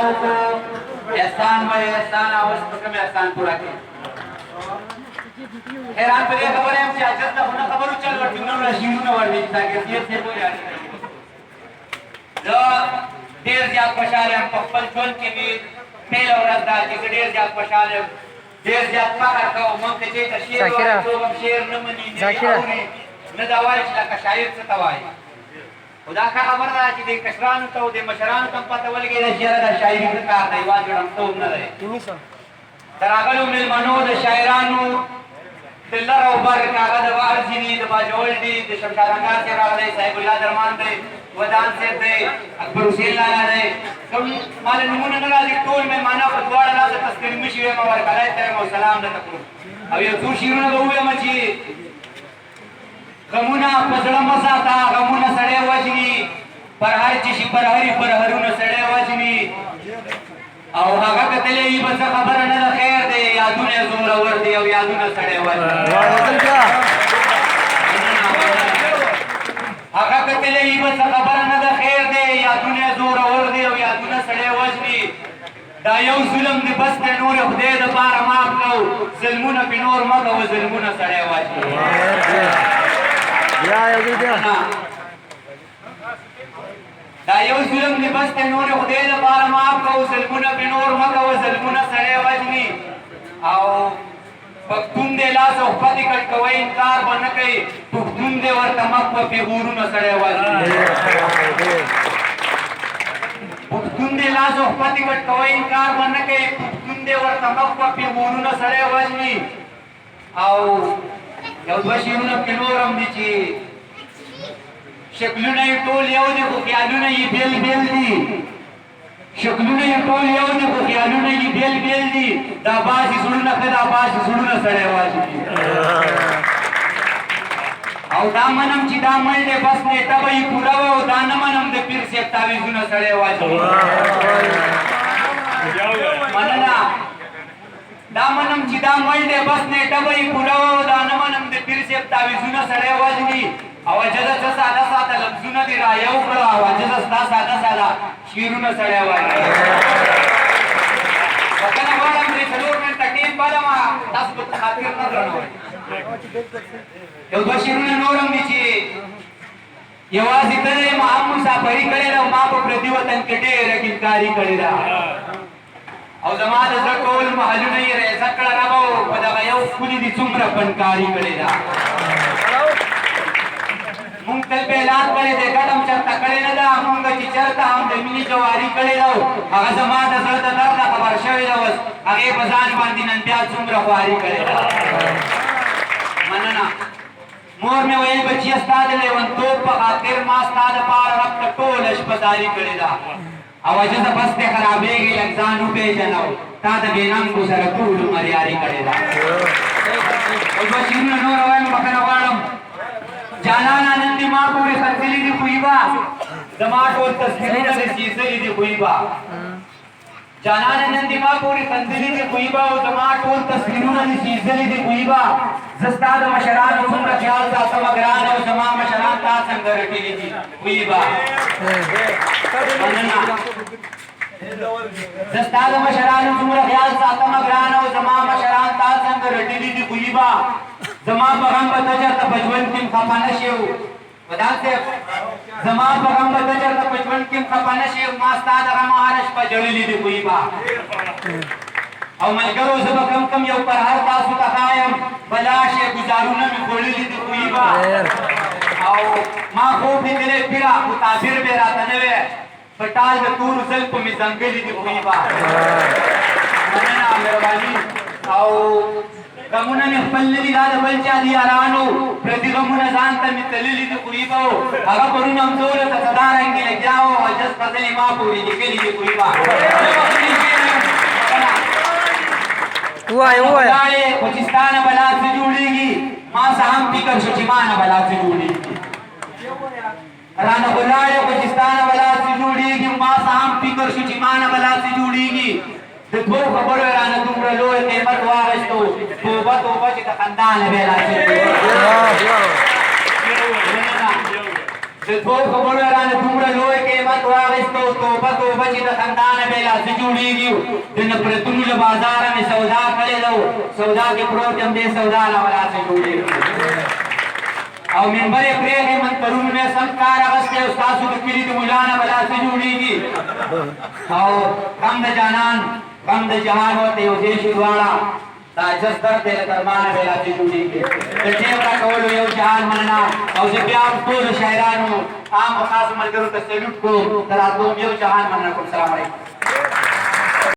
احسان کو احسان بھائی احسان آواز پکم احسان پورا کی حیران پر یہ خبر ہے ہم چاچت نہ ہونا خبرو چل ورکنو رشیدو نہ ورنی تاکہ سیت سے کوئی آنی جو دیر زیاد پشارے ہم پخپل چول کی بھی میل اور ازدار کی دیر زیاد پشارے دیر زیاد پاکر کا امام تجھے تشیر وائی تو ہم شیر نمانی نمی آوری نداوائی چلا کشایر ستوائی خدا کا خبر رہا چی دے کشرانو تو دے مشرانو تم پتہ ولگی دے شیر دا شاعری کار دا یواز جڑم تو نہ رہے تراغلو ملمنو دا شاعرانو دلر او بار کاغا دا وارزینی دا باجول دی دا شمشارنگار سے راغ دے صاحب اللہ درمان دے ودان سے دے اکبر حسین لالا دے کم مال نمون نرازی طول میں مانا فتوار اللہ سے تذکری مشیوے مبارک علیہ ترم و سلام دا تکرو اب یہ تو شیرون دا ہوئے مچی غمونا پزڑا مساتا غمونا سڑے وجنی پر ہر چشی پر ہری پر ہرون سڑے وجنی او هغه کتلې ای بس خبره نه خیر دی یادونه زور اور دی او یادونه سړې وای هغه کتلې ای بس خبره نه خیر دی یادونه زور اور دی او یادونه سړې وای دا یو ظلم دی بس ته نور خدای د بار معاف کو ظلمونه په نور مګه او ظلمونه سړې وای یا یو دی دا یو ظلم دی بس ته نور خدای د بار معاف کو ظلمونه په نور مګه او ظلمونه سړې وای او پختون دې لاس او پدې کټ کوي انکار باندې کوي پختون دې ورته مخ په پیغورونه سړې وای پختون دې لاس او پدې کټ کوي انکار باندې کوي پختون دې ورته مخ په پیغورونه سړې وای او یو بشیرونه په نورم دي چې شکلونه یې ټول یو دي خو خیالونه یې بیل بیل دي شکلونه یې ټول یو دي خو خیالونه یې بیل بیل دي دا باسي زړونه ښه دا باسي زړونه سړی واچوي او دا منم چې دا مړ دی بس نیټه به یې پوره وه او دا نه منم د پیر صاحب تعویضونه سړی واچوي مننه دا منم چې دا مړ دی بس نیټه به یې پوره وه او دا نه منم د پیر صاحب تعویضونه سړی واچوي او اجازه څه ساده ساده لفظونه دي را یو کړه او اجازه ستا ساده ساده شعرونه سړی وایي وکنه غواړم درې څلور منټه ټیم بلمه تاسو به خاطر نه درنوئ یو دوه شعرونه نور هم دي چې یوازې ته دی ما هم مسافري کړې ده او ما په پردي وطن کې ډېره ګلکاري کړې ده او زما د زړه ټول محلونه یې ریزه کړه ربه او په دغه یو ښکلي دي څومره فنکاري کړې ده مونږ تل به اعلان کړی دی ګډ هم چېرته کړې نه ده مونږ چې چېرته هم د مینې جواري کړې ده هغه زما د زړه د درد نه خبر شوې ده اوس هغې په ځان باندې نن بیا څومره خواري کړې ده مننه مور مې ویل بچیه ستا د لیونتوب په خاطر ما ستا دپاره رب ته ټوله شپه زاري کړې ده او اجازه بس دې خرابېږي لږ ځان وپېژنه تا د بېننګو سره ټول عمر یاري کړې ده اوس به شعرونه نور وایم بخښنه غواړم جانانا نن دی ما پورې خندلي دي خویبا زما ټول تصویرونه دې سیزلي دي خویبا جانانا نن دی ما پورې خندلي دي خویبا او زما ټول تصویرونه دې سیزلي دي خویبا زه ستا د مشرانو څومره خیال ساتم ګران او زما مشران تا څنګه رټلي دي خویبا مننه زه ستا د مشرانو څومره خیال ساتم ګران او زما مشران تا څنګه رټلي دي خویبا زما په غم به ته چېرته په ژوند کې خفه نه شې ودان صاحب زما په غم به ته چېرته په ژوند کې خفه نه شې ما ستا د غمه هره شپه ژړلي دي خویبا او ملګرو زه به کم کم یو پر هر تاسو ته ښایم بلا شی ګزارونه مې خوړلي دي خویبا او ما خوب لیدلی پیره خو تعبیر به راته نه وی په ټال د تورو زلفو مې ځنګلي دي خویبا مننه مهرباني او غمونه مې خپل نه دي دا د بل چا دي یارانو پردي غمونه ځان ته مې تللي دي خویبا هغه پرونه همزوله ته صدا رنګې لګیا و او جس فضلې ما پورې لیکلي دي خویبا ولاړې خو چې ستا نه بلا څه جوړېږي ما څه هم فکر شو چې ما نه بلا څه جوړېږي رانه ولاړې خو چې ستا نه بلا څه جوړېږي ما څه هم فکر شو چې ما نه بلا څه جوړېږي د دوو خبرو یې رانه دومره لوی قیمت واخیستو توبه توبه چې د خندا نه بې لا څه د تو خبرو رانه دومره لوی قیمت واخیستو توبه توبه چې د خندانه بېلاسه جوړېږي د نفرتونو له بازاره مې سودا کړې ده سودا کې پروت یم دې سودا له ولاسه جوړېږي او منبر یې پرېږدي منترونو مې سم کار اخیستی او ستاسو د کلي د ملا نه بلاسه جوړېږي او غم د جانان غم د جهان ورته یو ځای شي دواړه دا جس درد دی له درمانه بېلاسې جوړېږي د ټیم راکولو یو جهان مننه او زه بیا هم ټولو شاعرانو عام او خاصو ملګرو ته سلوټ کوم د راتلو یو جهان مننه کوم. سلام علیکم.